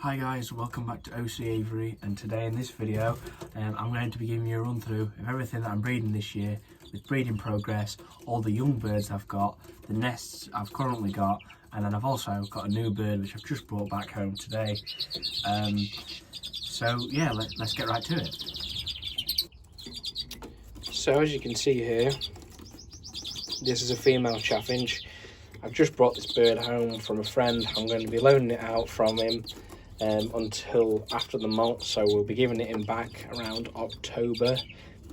Hi guys, welcome back to OC Avery, and today in this video I'm going to be giving you a run through of everything that I'm breeding this year, with breeding progress, all the young birds I've got, the nests I've currently got, and then I've also got a new bird which I've just brought back home today. So yeah, let's get right to it. So as you can see here, this is a female chaffinch. I've just brought this bird home from a friend. I'm going to be loaning it out from him until after the molt, so we'll be giving it him back around October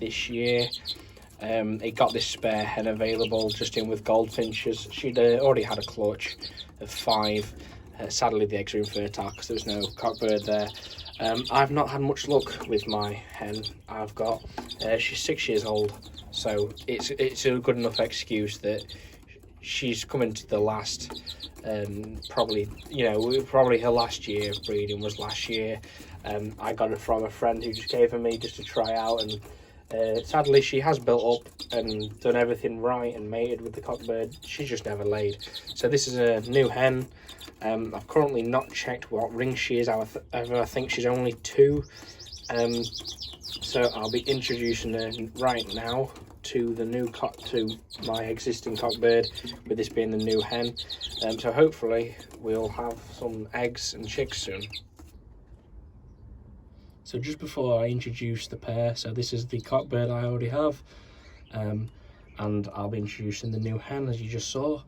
this year. He got this spare hen available just in with goldfinches. She'd already had a clutch of 5. Sadly the eggs are infertile because there was no cockbird there. I've not had much luck with my hen I've got. She's 6 years old, so it's a good enough excuse that she's coming to the last, probably her last year of breeding was last year. I got her from a friend who just gave her me just to try out, and sadly she has built up and done everything right and mated with the cockbird. She's just never laid. So this is a new hen. I've currently not checked what ring she is. I think she's only 2. So I'll be introducing her right now to the new to my existing cockbird, with this being the new hen. So hopefully we'll have some eggs and chicks soon. So just before I introduce the pair, so this is the cockbird I already have, and I'll be introducing the new hen as you just saw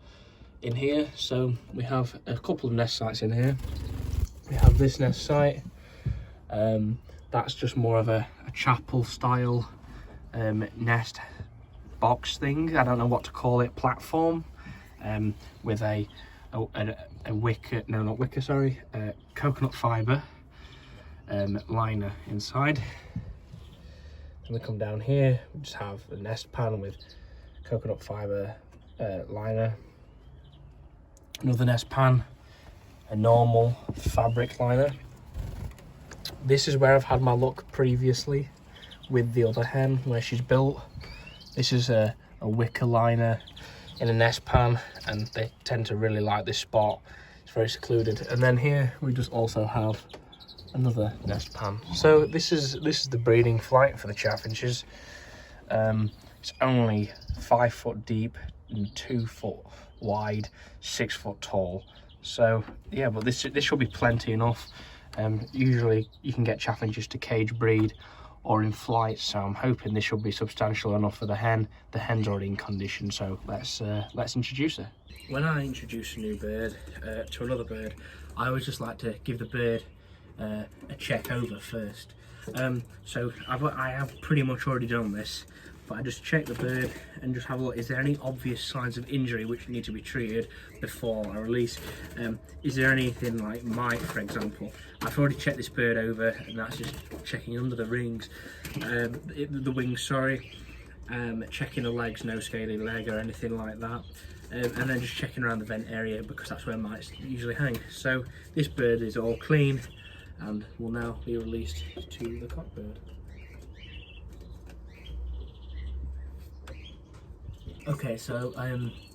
in here. So we have a couple of nest sites in here. We have this nest site. That's just more of a chapel style nest box thing. I don't know what to call it, platform, with a wicker, no not wicker, sorry, coconut fibre liner inside. And we come down here, we just have a nest pan with coconut fibre liner, another nest pan, a normal fabric liner. This is where I've had my luck previously with the other hen, where she's built. This is a wicker liner in a nest pan, and they tend to really like this spot. It's very secluded. And then here we just also have another nest pan. So this is the breeding flight for the chaffinches. It's only 5 foot deep and 2 foot wide, 6 foot tall. So yeah, but this should be plenty enough. Usually you can get chaffinches to cage breed or in flight, so I'm hoping this will be substantial enough for the hen. The hen's already in condition, so let's introduce her. When I introduce a new bird to another bird, I always just like to give the bird a check over first. So I have pretty much already done this, but I just check the bird and just have a look. Is there any obvious signs of injury which need to be treated before I release? Is there anything like mite, for example? I've already checked this bird over, and that's just checking under the rings, the wings, sorry. Checking the legs, no scaly leg or anything like that. And then just checking around the vent area, because that's where mites usually hang. So this bird is all clean and will now be released to the cockbird. Okay, so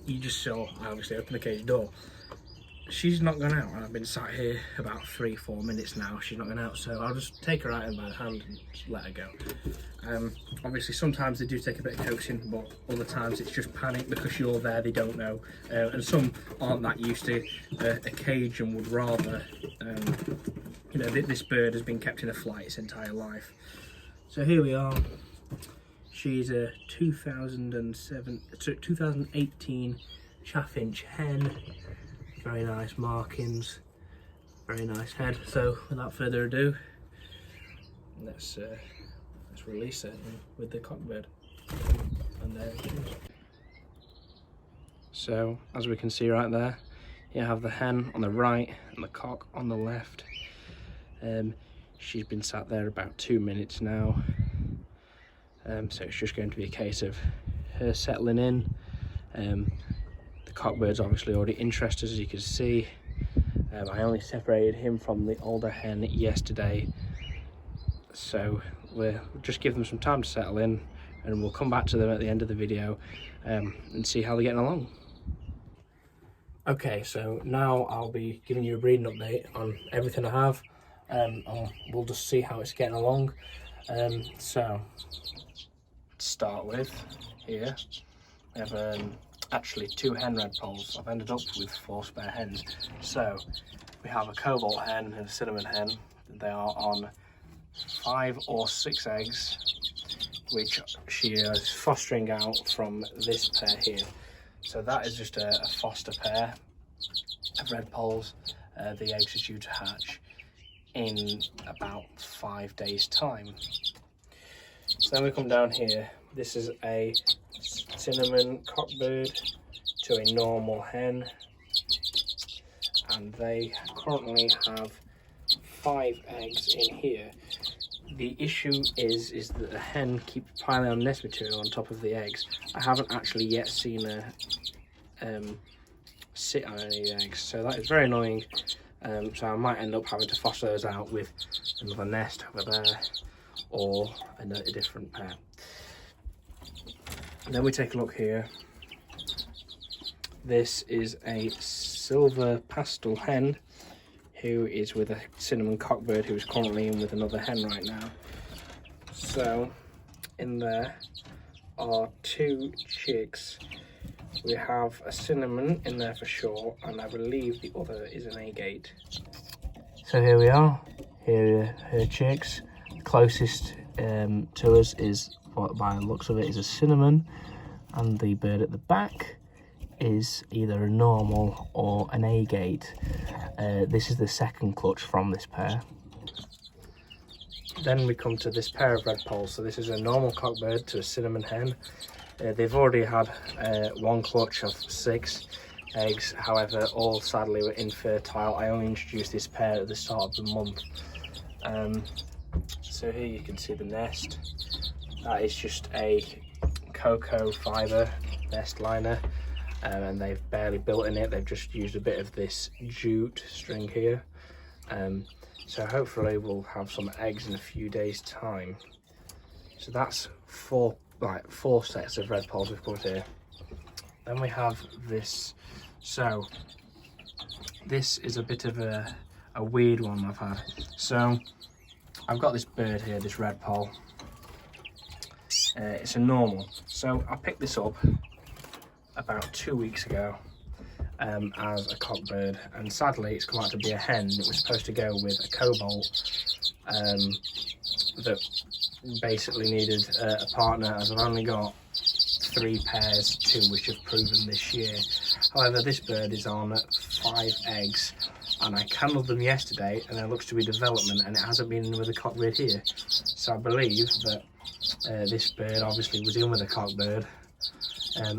you just saw I obviously opened the cage door. She's not gone out, and I've been sat here about 3-4 minutes now. She's not gone out, so I'll just take her out in by the hand and just let her go. Obviously sometimes they do take a bit of coaxing, but other times it's just panic because you're there, they don't know, and some aren't that used to a cage and would rather, this bird has been kept in a flight its entire life. So here we are. She's a 2018 chaffinch hen. Very nice markings, very nice head. So without further ado, let's release her with the cockbird. And there it is. So as we can see right there, you have the hen on the right and the cock on the left. She's been sat there about 2 minutes now. So it's just going to be a case of her settling in. The cockbird's obviously already interested, as you can see. I only separated him from the older hen yesterday, so we'll just give them some time to settle in, and we'll come back to them at the end of the video and see how they're getting along. Okay, so now I'll be giving you a breeding update on everything I have. and we'll just see how it's getting along. So to start with, here we have actually 2 hen redpolls. I've ended up with 4 spare hens. So we have a cobalt hen and a cinnamon hen. They are on 5 or 6 eggs, which she is fostering out from this pair here. So that is just a foster pair of redpolls. The eggs are due to hatch in about 5 days time. So then we come down here. This is a cinnamon cockbird to a normal hen, and they currently have 5 eggs in here. The issue is that the hen keeps piling on nest material on top of the eggs. I haven't actually yet seen her sit on any eggs, so that is very annoying. So I might end up having to foster those out with another nest over there or a different pair. And then we take a look here. This is a silver pastel hen who is with a cinnamon cockbird who is currently in with another hen right now. So in there are 2 chicks. We have a cinnamon in there for sure, and I believe the other is an agate. So here we are. Here are her chicks. The closest to us is, by the looks of it, is a cinnamon, and the bird at the back is either a normal or an agate. This is the second clutch from this pair. Then we come to this pair of redpolls. So this is a normal cockbird to a cinnamon hen. They've already had 1 clutch of 6 eggs, however all sadly were infertile. I only introduced this pair at the start of the month. So here you can see the nest. That is just a cocoa fibre nest liner, and they've barely built in it. They've just used a bit of this jute string here. So hopefully we'll have some eggs in a few days time. So that's 4 sets of redpolls we've put here. Then we have this. So this is a bit of a weird one I've had. So I've got this bird here, this redpoll. It's a normal. So I picked this up about 2 weeks ago as a cockbird, and sadly it's come out to be a hen. It was supposed to go with a cobalt that basically needed a partner, as I've only got 3 pairs, 2 which have proven this year. However, this bird is on 5 eggs, and I candled them yesterday, and there looks to be development, and it hasn't been with a cockbird here. So I believe that this bird obviously was in with a cockbird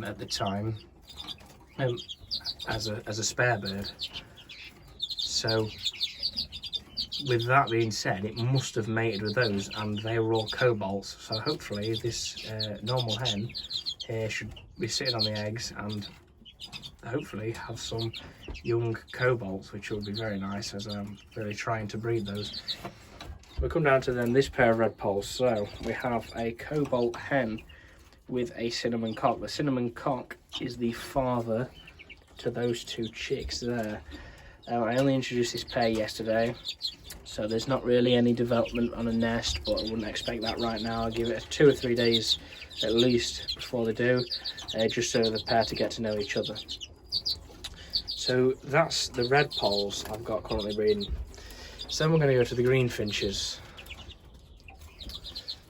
at the time as a spare bird. So with that being said, it must have mated with those, and they were all cobalts. So hopefully this normal hen here should be sitting on the eggs and hopefully have some young cobalts, which will be very nice, as I'm really trying to breed those. We come down to then this pair of redpolls. So we have a cobalt hen with a cinnamon cock. The cinnamon cock is the father to those 2 chicks there. I only introduced this pair yesterday, so there's not really any development on a nest, but I wouldn't expect that right now. I'll give it 2 or 3 days at least before they do, just so the pair to get to know each other. So that's the redpolls I've got currently breeding. So then we're going to go to the green finches.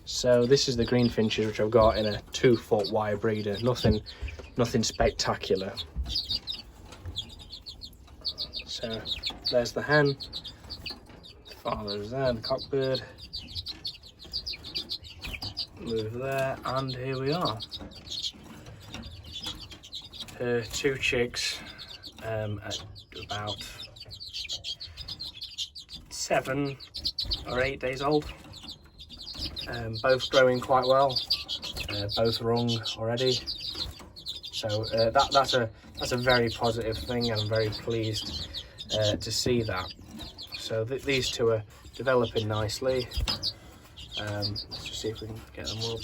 So this is the green finches which I've got in a 2-foot wire breeder. Nothing spectacular. So there's the hen, the father's there, the cockbird. Move there, and here we are. Her 2 chicks at about 7 or 8 days old. Both growing quite well. Both rung already. So that's a very positive thing, and I'm very pleased to see that. So these 2 are developing nicely. Let's just see if we can get them up.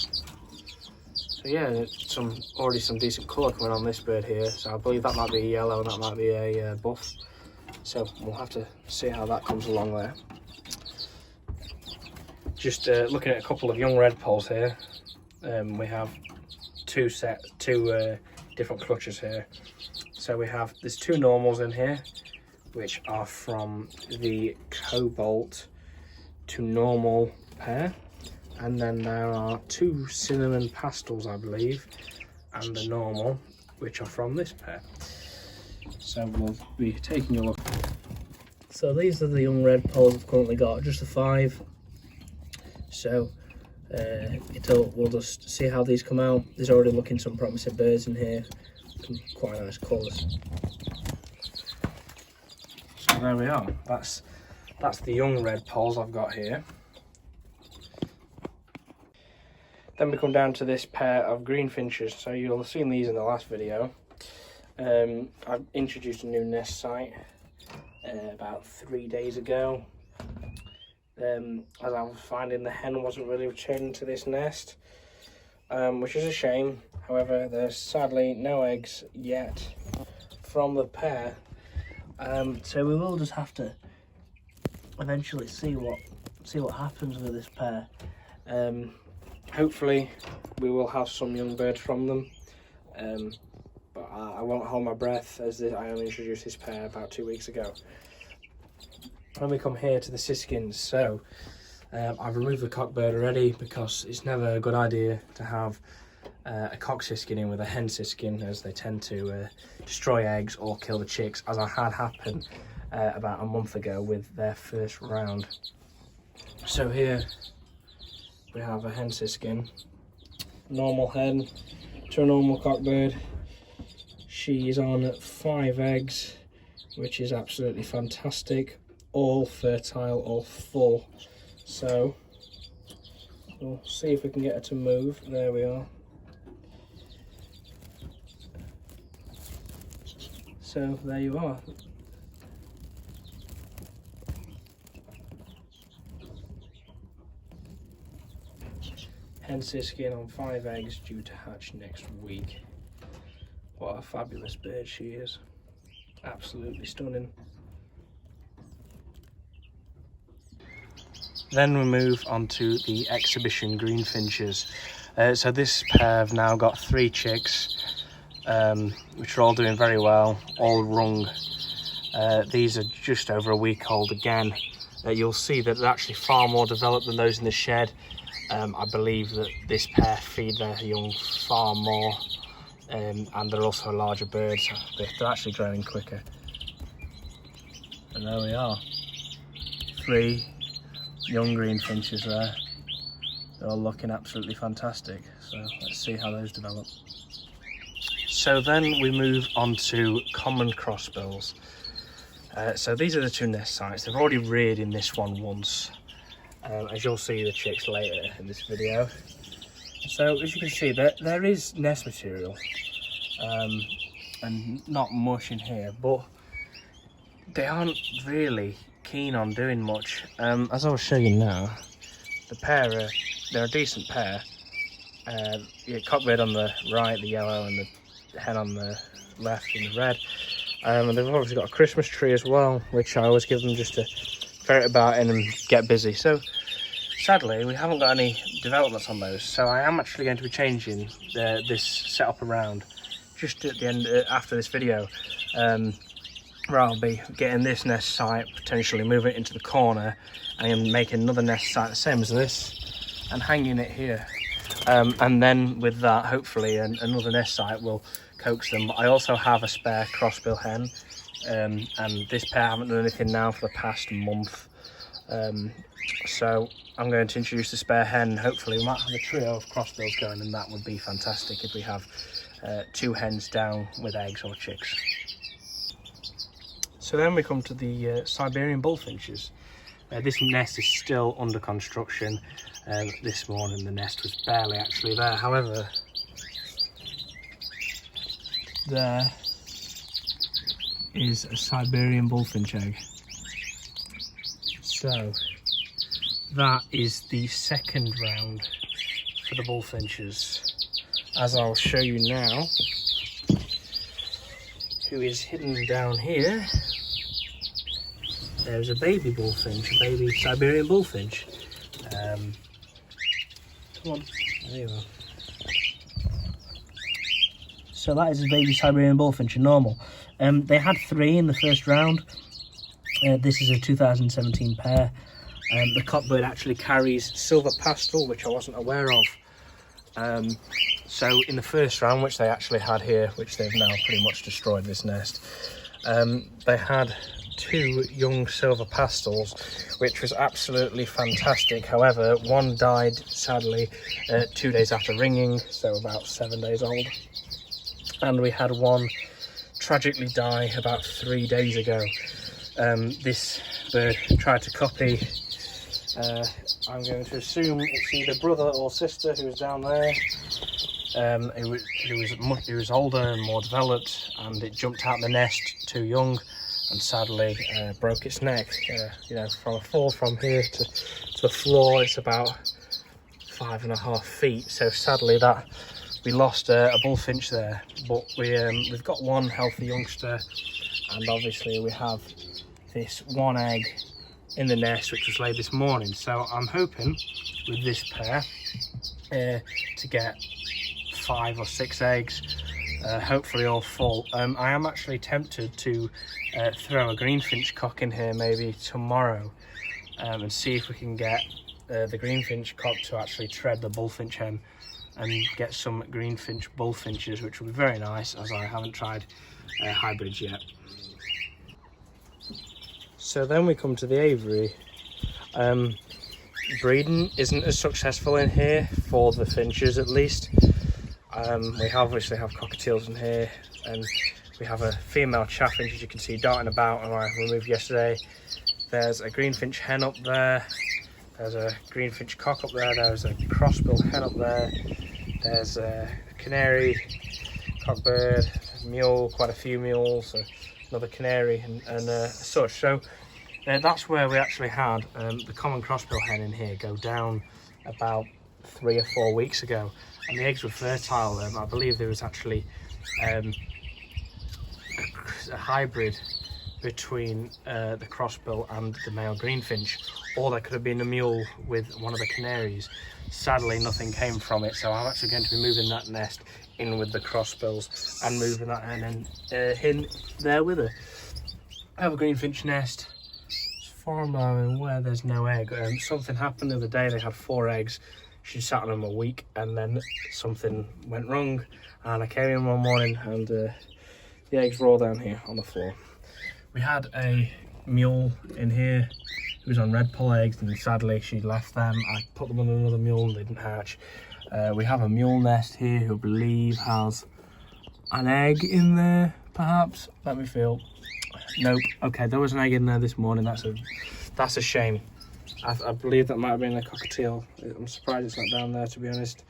So yeah, already some decent colour coming on this bird here. So I believe that might be a yellow and that might be a buff. So we'll have to see how that comes along there. just looking at a couple of young redpolls here. We have two different clutches here. So there's two normals in here, which are from the cobalt to normal pair, and then there are two cinnamon pastels, I believe, and the normal, which are from this pair. So we'll be taking a look. So these are the young redpolls I've currently got, just the 5. So we'll just see how these come out. There's already looking some promising birds in here, some quite nice colours. So there we are. That's the young redpolls I've got here. Then we come down to this pair of green finches. So you'll have seen these in the last video. I've introduced a new nest site about 3 days ago. As I was finding the hen wasn't really returning to this nest, which is a shame. However, there's sadly no eggs yet from the pair. So we will just have to eventually see what happens with this pair. Hopefully we will have some young birds from them, but I won't hold my breath, as I only introduced this pair about 2 weeks ago. When we come here to the siskins, so I've removed the cockbird already, because it's never a good idea to have a cock siskin in with a hen siskin, as they tend to destroy eggs or kill the chicks, as I had happen about a month ago with their first round. So here we have a hen siskin, normal hen to a normal cockbird. She's on 5 eggs, which is absolutely fantastic. All fertile, all full. So we'll see if we can get her to move. There we are. So there you are. Hen siskin on 5 eggs, due to hatch next week. What a fabulous bird she is. Absolutely stunning. Then we move on to the exhibition green finches. So this pair have now got 3 chicks, which are all doing very well, all rung. These are just over a week old again. You'll see that they're actually far more developed than those in the shed. I believe that this pair feed their young far more, and they're also a larger bird, so they're actually growing quicker. And there we are, 3 young green finches there. They're all looking absolutely fantastic, so let's see how those develop. So then we move on to common crossbills. So these are the 2 nest sites. They've already reared in this one once, as you'll see the chicks later in this video. So as you can see, there is nest material, and not much in here, but they aren't really keen on doing much. As I'll show you now, the pair they're a decent pair. Cockbird on the right, the yellow, and the hen on the left in the red. And they've obviously got a Christmas tree as well, which I always give them just to ferret about in and get busy. So sadly we haven't got any developments on those, so I am actually going to be changing this setup around just at the end after this video, where I'll be getting this nest site, potentially moving it into the corner, and making another nest site the same as this and hanging it here, and then with that hopefully another nest site will coax them. But I also have a spare crossbill hen, and this pair haven't done anything now for the past month, so I'm going to introduce the spare hen. Hopefully we might have a trio of crossbills going, and that would be fantastic if we have 2 hens down with eggs or chicks. So then we come to the Siberian bullfinches. This nest is still under construction. This morning the nest was barely actually there. However, there is a Siberian bullfinch egg. So that is the 2nd round for the bullfinches, as I'll show you now, who is hidden down here. There's a baby bullfinch, a baby Siberian bullfinch. Come on, there you are. So that is a baby Siberian bullfinch, a normal. They had 3 in the first round. This is a 2017 pair. The cockbird actually carries silver pastel, which I wasn't aware of. So in the first round, which they actually had here, which they've now pretty much destroyed this nest, they had 2 young silver pastels, which was absolutely fantastic. However, one died sadly 2 days after ringing, so about 7 days old. And we had one tragically die about 3 days ago. This bird tried to copy, I'm going to assume it's either brother or sister who's down there. It was older and more developed, and it jumped out the nest too young and sadly broke its neck. You know, from a fall from here to the floor, it's about 5.5 feet. So sadly that we lost a bullfinch there, but we've got one healthy youngster, and obviously we have this one egg in the nest which was laid this morning. So I'm hoping with this pair to get 5 or 6 eggs, hopefully all full. I am actually tempted to throw a greenfinch cock in here maybe tomorrow, and see if we can get the greenfinch cock to actually tread the bullfinch hen and get some greenfinch bullfinches, which would be very nice, as I haven't tried hybrids yet. So then we come to the Avery. Breeding isn't as successful in here for the finches, at least. We obviously have cockatiels in here, and we have a female chaffinch, as you can see, darting about, and I removed yesterday. There's a greenfinch hen up there. There's a greenfinch cock up there. There's a crossbill hen up there. There's a canary, cockbird, mule, quite a few mules, another canary, and such. So that's where we actually had the common crossbill hen in here go down about 3 or 4 weeks ago, and the eggs were fertile. I believe there was actually a hybrid between the crossbill and the male greenfinch, or there could have been a mule with one of the canaries. Sadly, nothing came from it, so I'm actually going to be moving that nest in with the crossbills and moving that hen there with her. I have a greenfinch nest. It's far where there's no egg. Something happened the other day. They had 4 eggs. She sat on them a week, and then something went wrong, and I came in one morning and the eggs were all down here on the floor. We had a mule in here who was on red poll eggs, and sadly she left them. I put them on another mule and they didn't hatch. We have a mule nest here who I believe has an egg in there, perhaps. Let me feel. Nope. Okay, there was an egg in there this morning. That's a shame. I believe that might have been a cockatiel. I'm surprised it's not down there, to be honest.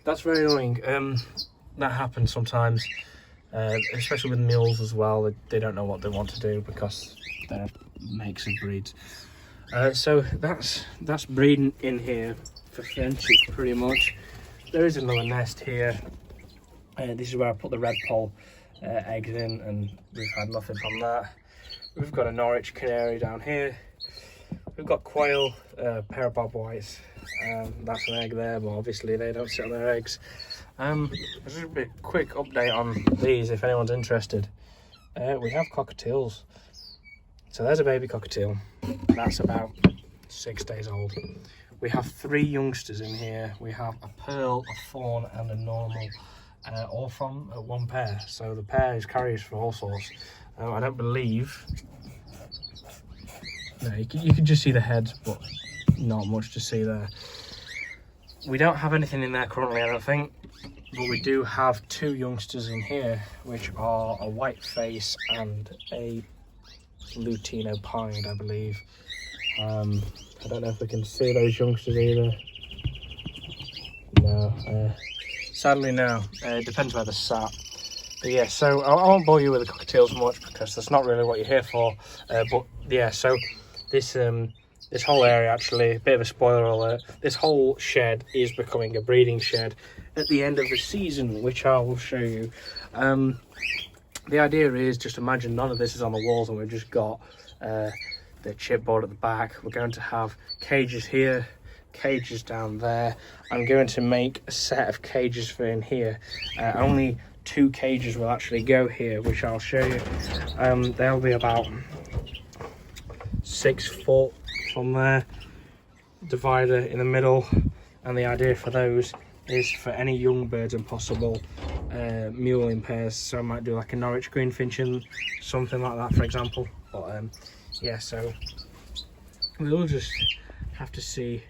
That's very annoying. That happens sometimes, especially with mules as well. They don't know what they want to do because they're makes and breeds. So that's breeding in here for finches pretty much. There is another nest here. This is where I put the red poll eggs in, and we've had nothing from that. We've got a Norwich canary down here. We've got quail, a pair of bob whites. That's an egg there, but obviously they don't sit on their eggs. Just a bit quick update on these if anyone's interested. We have cockatiels. So there's a baby cockatiel. That's about 6 days old. We have 3 youngsters in here. We have a pearl, a fawn, and a normal, all from one pair. So the pair is carriers for all sorts. I don't believe. No, you can just see the heads, but not much to see there. We don't have anything in there currently, I don't think, but we do have 2 youngsters in here, which are a white face and a Lutino pied, I believe. I don't know if we can see those youngsters either. No, sadly no. It depends where they're sat. But yeah, so I won't bore you with the cockatiels much because that's not really what you're here for. But yeah, so this whole area, actually, a bit of a spoiler alert, this whole shed is becoming a breeding shed at the end of the season, which I will show you. The idea is, just imagine none of this is on the walls and we've just got the chipboard at the back. We're going to have cages here cages down there. I'm going to make a set of cages for in here. Only 2 cages will actually go here, which I'll show you. They'll be about 6 foot from there, divider in the middle, and the idea for those is for any young birds and possible mulling pairs. So I might do like a Norwich greenfinch and something like that, for example. But yeah, so we'll just have to see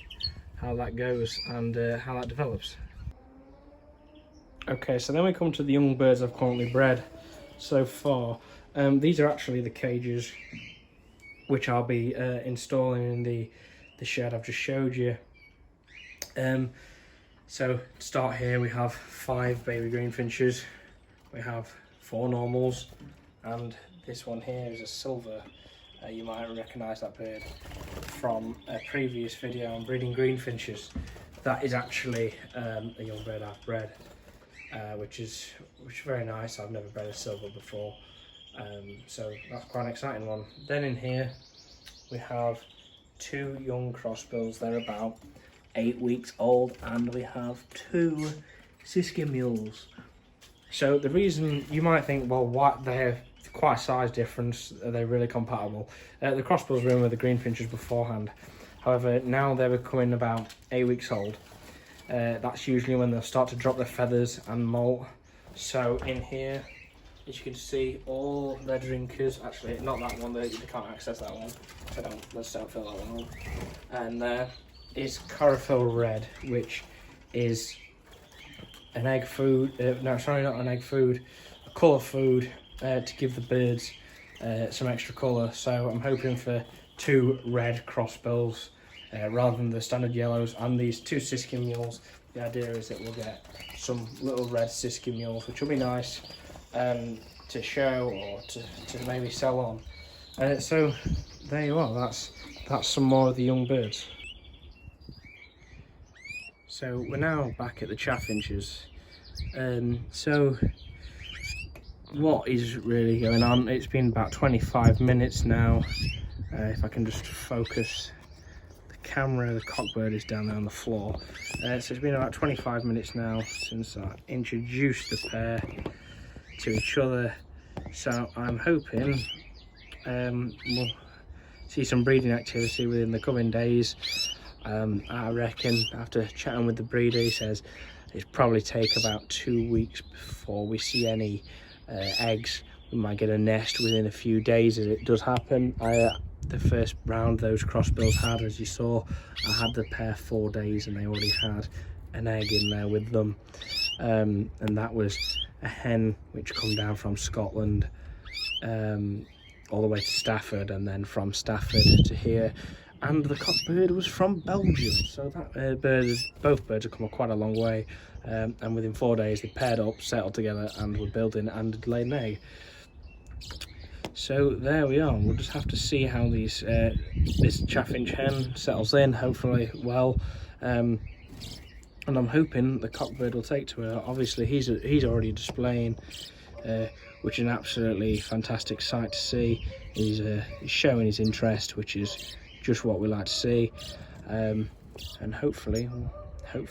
how that goes and how that develops. Okay, so then we come to the young birds I've currently bred so far. These are actually the cages which I'll be installing in the shed I've just showed you. So to start here, we have 5 baby greenfinches, we have 4 normals, and this one here is a silver. You might recognise that bird from a previous video on breeding greenfinches. That is actually a young bird I've bred, which is very nice. I've never bred a silver before, so that's quite an exciting one. Then in here we have 2 young crossbills. They're about 8 weeks old, and we have 2 Siskin mules. So the reason you might think, well, what, they're quite a size difference, are they really compatible? The crossbills were in with the greenfinches beforehand. However, now they're becoming about 8 weeks old. That's usually when they'll start to drop their feathers and molt. So in here, as you can see, all their drinkers, actually not that one, you can't access that one, so let's don't fill that one up. And there is chlorophyll red, which is an egg food, no sorry, not an egg food, a colour food to give the birds some extra colour. So I'm hoping for 2 red crossbills rather than the standard yellows, and these 2 Siskin mules. The idea is that we'll get some little red Siskin mules, which will be nice to show or to maybe sell on. So there you are, that's some more of the young birds. So we're now back at the chaffinches. So what is really going on? It's been about 25 minutes now. If I can just focus the camera, the cockbird is down there on the floor. So it's been about 25 minutes now since I introduced the pair to each other. So I'm hoping we'll see some breeding activity within the coming days. I reckon after chatting with the breeder, he says it's probably take about 2 weeks before we see any eggs. We might get a nest within a few days if it does happen. The first round those crossbills had, as you saw, I had the pair 4 days and they already had an egg in there with them, and that was a hen which come down from Scotland all the way to Stafford, and then from Stafford to here. And the cockbird was from Belgium, so that both birds have come quite a long way, and within 4 days they paired up, settled together, and were building and laid an egg. So there we are. We'll just have to see how this chaffinch hen settles in, hopefully well, and I'm hoping the cockbird will take to her. Obviously he's already displaying, which is an absolutely fantastic sight to see. He's showing his interest, which is just what we like to see, and hopefully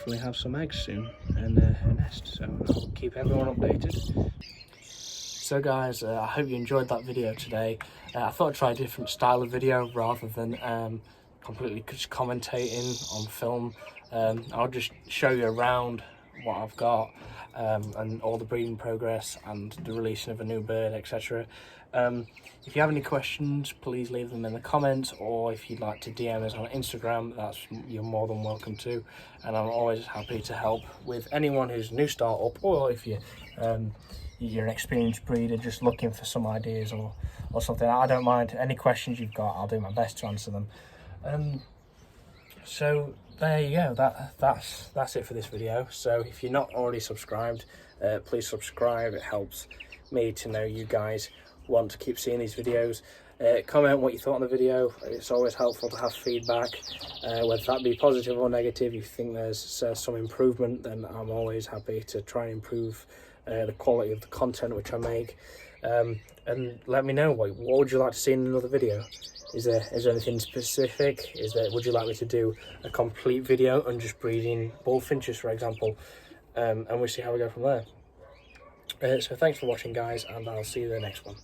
we'll have some eggs soon and a nest. So I'll keep everyone updated. So guys, I hope you enjoyed that video today. I thought I'd try a different style of video rather than completely just commentating on film. I'll just show you around what I've got, and all the breeding progress and the releasing of a new bird, etc. If you have any questions, please leave them in the comments, or if you'd like to DM us on Instagram, you're more than welcome to. And I'm always happy to help with anyone who's new startup, or if you're an experienced breeder just looking for some ideas or something. I don't mind. Any questions you've got, I'll do my best to answer them. So there you go, that's it for this video. So if you're not already subscribed, please subscribe. It helps me to know you guys want to keep seeing these videos. Comment what you thought on the video. It's always helpful to have feedback, whether that be positive or negative. If you think there's some improvement, then I'm always happy to try and improve the quality of the content which I make. And let me know, what would you like to see in another video. Is there anything specific? Would you like me to do a complete video on just breeding bullfinches, for example? And we'll see how we go from there. So thanks for watching, guys, and I'll see you in the next one.